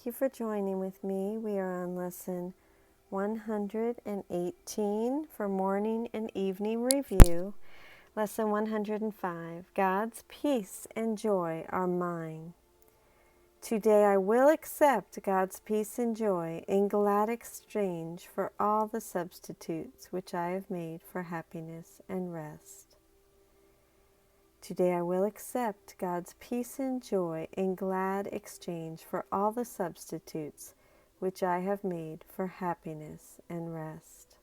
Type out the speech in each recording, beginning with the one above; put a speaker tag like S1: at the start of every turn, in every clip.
S1: Thank you for joining with me. We are on lesson 118 for morning and evening review. Lesson 105, God's peace and joy are mine. Today I will accept God's peace and joy in glad exchange for all the substitutes which I have made for happiness and rest. Today I will accept God's peace and joy in glad exchange for all the substitutes which I have made for happiness and rest.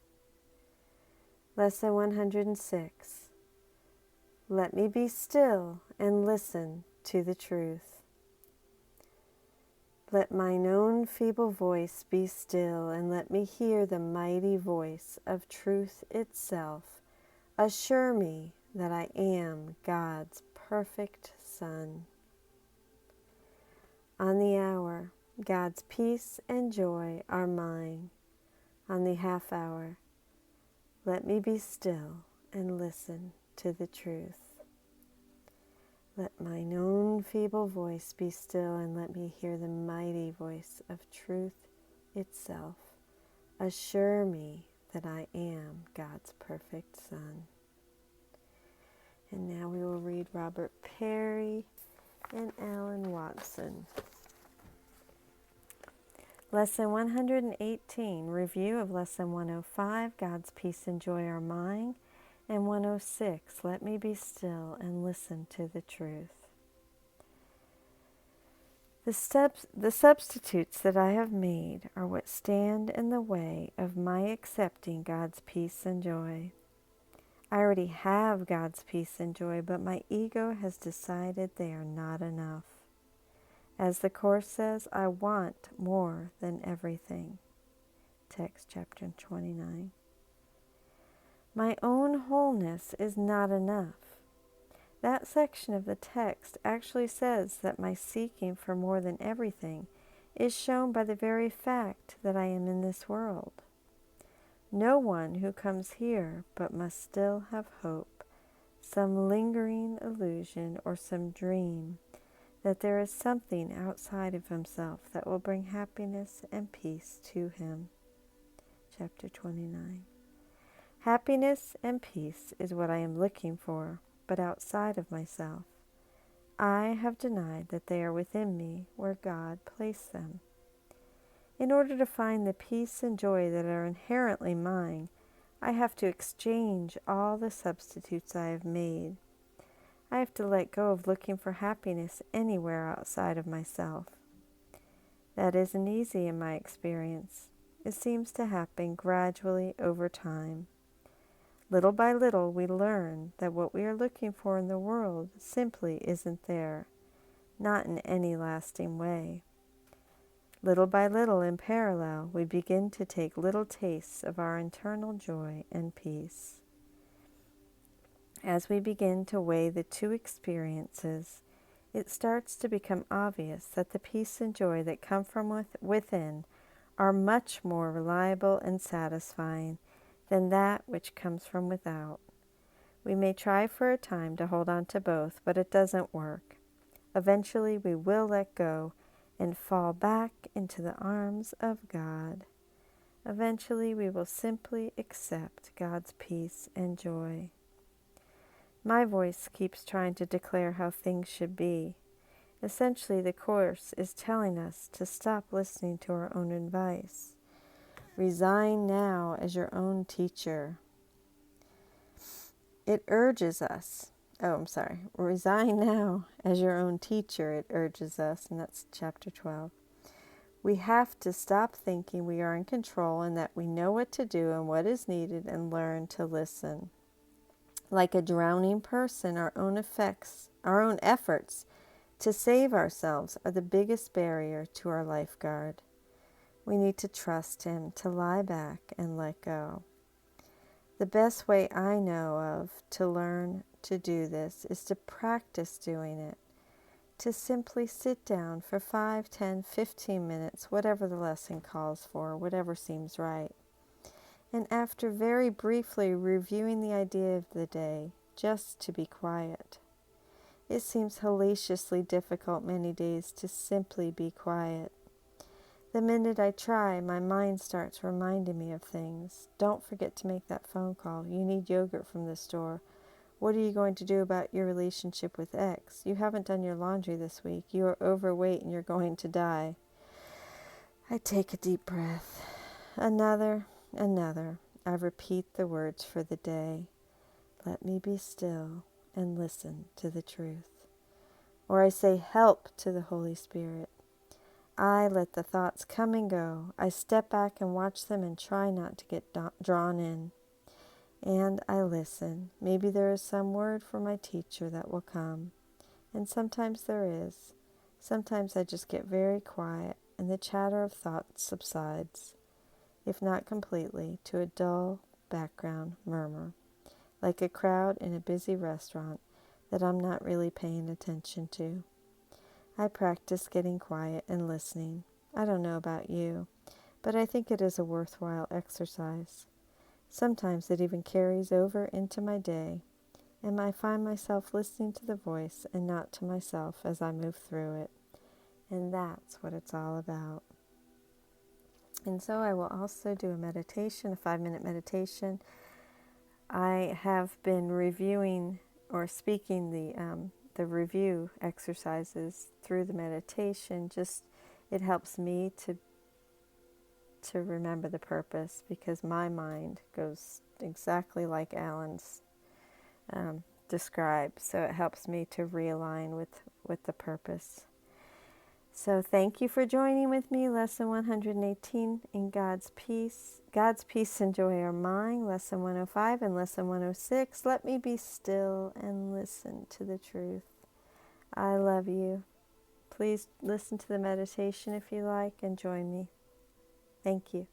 S1: Lesson 106. Let me be still and listen to the truth. Let mine own feeble voice be still, and let me hear the mighty voice of truth itself. Assure me that I am God's perfect Son. On the hour, God's peace and joy are mine. On the half hour, let me be still and listen to the truth. Let mine own feeble voice be still, and let me hear the mighty voice of truth itself. Assure me that I am God's perfect Son. And now we will read Robert Perry and Alan Watson. Lesson 118, review of Lesson 105, God's peace and joy are mine, and 106, let me be still and listen to the truth. The substitutes that I have made are what stand in the way of my accepting God's peace and joy. I already have God's peace and joy, but my ego has decided they are not enough. As the Course says, I want more than everything. Text chapter 29. My own wholeness is not enough. That section of the text actually says that my seeking for more than everything is shown by the very fact that I am in this world. No one who comes here but must still have hope, some lingering illusion or some dream that there is something outside of himself that will bring happiness and peace to him. Chapter 29. Happiness and peace is what I am looking for, but outside of myself. I have denied that they are within me where God placed them. In order to find the peace and joy that are inherently mine, I have to exchange all the substitutes I have made. I have to let go of looking for happiness anywhere outside of myself. That isn't easy in my experience. It seems to happen gradually over time. Little by little, we learn that what we are looking for in the world simply isn't there, not in any lasting way. Little by little, in parallel, we begin to take little tastes of our internal joy and peace. As we begin to weigh the two experiences, it starts to become obvious that the peace and joy that come from within are much more reliable and satisfying than that which comes from without. We may try for a time to hold on to both, but it doesn't work. Eventually, we will let go and fall back into the arms of God. Eventually, we will simply accept God's peace and joy. My voice keeps trying to declare how things should be. Essentially, the Course is telling us to stop listening to our own advice. Resign now as your own teacher. It urges us. Resign now as your own teacher, it urges us, and that's chapter 12. We have to stop thinking we are in control and that we know what to do and what is needed and learn to listen. Like a drowning person, our own efforts to save ourselves are the biggest barrier to our lifeguard. We need to trust him, to lie back and let go. The best way I know of to learn to do this is to practice doing it, to simply sit down for 5, 10, 15 minutes, whatever the lesson calls for, whatever seems right. And after very briefly reviewing the idea of the day, just to be quiet. It seems hellaciously difficult many days to simply be quiet. The minute I try, my mind starts reminding me of things. Don't forget to make that phone call. You need yogurt from the store. What are you going to do about your relationship with X? You haven't done your laundry this week. You are overweight and you're going to die. I take a deep breath. Another. I repeat the words for the day. Let me be still and listen to the truth. Or I say help to the Holy Spirit. I let the thoughts come and go. I step back and watch them and try not to get drawn in. And I listen. Maybe there is some word from my teacher that will come. And sometimes there is. Sometimes I just get very quiet and the chatter of thoughts subsides, if not completely, to a dull background murmur, like a crowd in a busy restaurant that I'm not really paying attention to. I practice getting quiet and listening. I don't know about you, but I think it is a worthwhile exercise. Sometimes it even carries over into my day, and I find myself listening to the voice and not to myself as I move through it. And that's what it's all about. And so I will also do a meditation, a 5-minute meditation. I have been reviewing or speaking the review exercises through the meditation. Just it helps me to remember the purpose, because my mind goes exactly like Alan's described. So it helps me to realign with the purpose. So thank you for joining with me. Lesson 118 in God's peace. God's peace and joy are mine. Lesson 105 and Lesson 106. Let me be still and listen to the truth. I love you. Please listen to the meditation if you like and join me. Thank you.